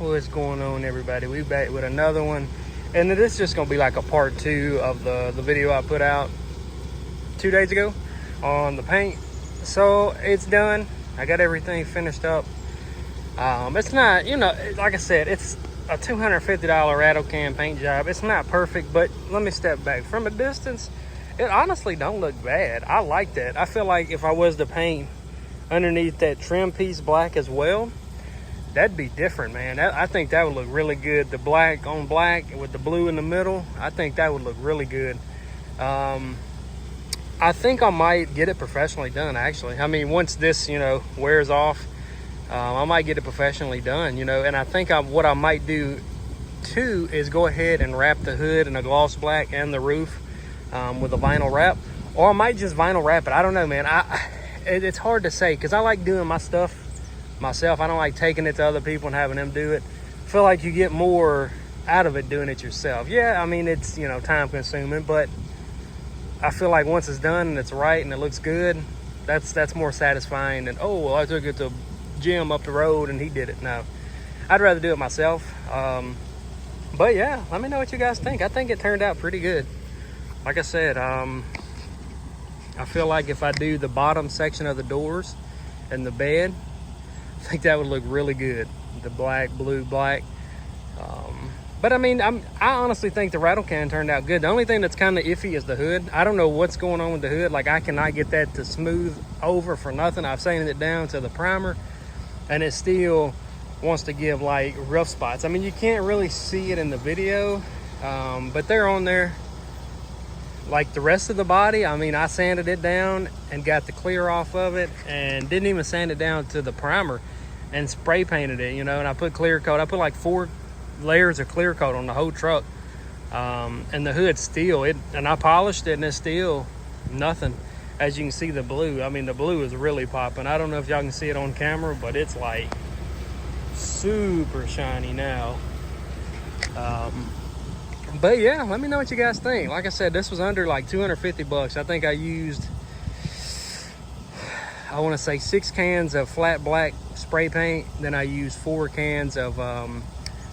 What's going on, everybody? We back with another one, and this is just gonna be like a part 2 of the video I put out 2 days ago on the paint. So it's done. I got everything finished up. It's not, you know, like I said, it's a $250 rattle can paint job. It's not perfect, but let me step back. From a distance, it honestly don't look bad. I like that. I feel like if I was to paint underneath that trim piece black as well, that'd be different, man. I think that would look really good. The black on black with the blue in the middle, I think that would look really good. I think I might get it professionally done, actually. I mean, once this, you know, wears off, I might get it professionally done, you know. And I think what I might do too is go ahead and wrap the hood in a gloss black and the roof with a vinyl wrap, or I might just vinyl wrap it. I don't know, man. It's hard to say because I like doing my stuff myself. I don't like taking it to other people and having them do it. I feel like you get more out of it doing it yourself. Yeah, I mean, it's, you know, time consuming, but I feel like once it's done and it's right and it looks good, that's more satisfying than, oh, well, I took it to Jim up the road and he did it. No, I'd rather do it myself. But yeah, let me know what you guys think. I think it turned out pretty good. Like I said, I feel like if I do the bottom section of the doors and the bed, I think that would look really good. The black, blue, black. But I mean, I honestly think the rattle can turned out good. The only thing that's kind of iffy is the hood. I don't know what's going on with the hood. Like, I cannot get that to smooth over for nothing. I've sanded it down to the primer and it still wants to give like rough spots. I mean, you can't really see it in the video, but they're on there. Like the rest of the body, I mean, I sanded it down and got the clear off of it and didn't even sand it down to the primer and spray painted it, you know, and I put clear coat. I put like 4 layers of clear coat on the whole truck. And the hood still, and I polished it and it's still nothing. As you can see, the blue, I mean, the blue is really popping. I don't know if y'all can see it on camera, but it's like super shiny now. But yeah, let me know what you guys think. Like I said, this was under like 250 bucks. I think I used, I want to say 6 cans of flat black spray paint. Then I used 4 cans of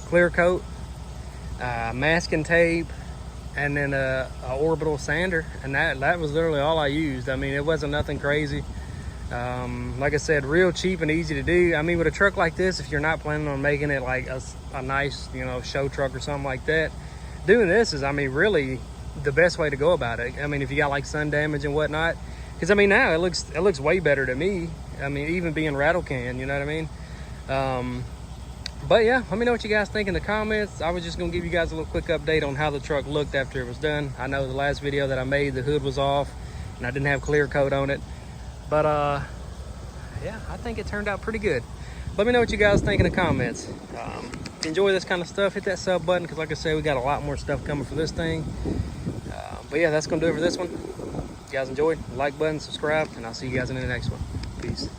clear coat, masking tape, and then a orbital sander. And that was literally all I used. I mean, it wasn't nothing crazy. Like I said, real cheap and easy to do. I mean, with a truck like this, if you're not planning on making it like a nice, you know, show truck or something like that, doing this is, I mean, really the best way to go about it. I mean, if you got like sun damage and whatnot, because I mean, now it looks way better to me. I mean, even being rattle can, you know what I mean? But yeah, let me know what you guys think in the comments. I was just gonna give you guys a little quick update on how the truck looked after it was done. I know the last video that I made, the hood was off and I didn't have clear coat on it, but yeah, I think it turned out pretty good. Let me know what you guys think in the comments. If you enjoy this kind of stuff, hit that sub button, because like I said, we got a lot more stuff coming for this thing. But yeah, that's gonna do it for this one. If you guys enjoyed, like button, subscribe, and I'll see you guys in the next one. Peace.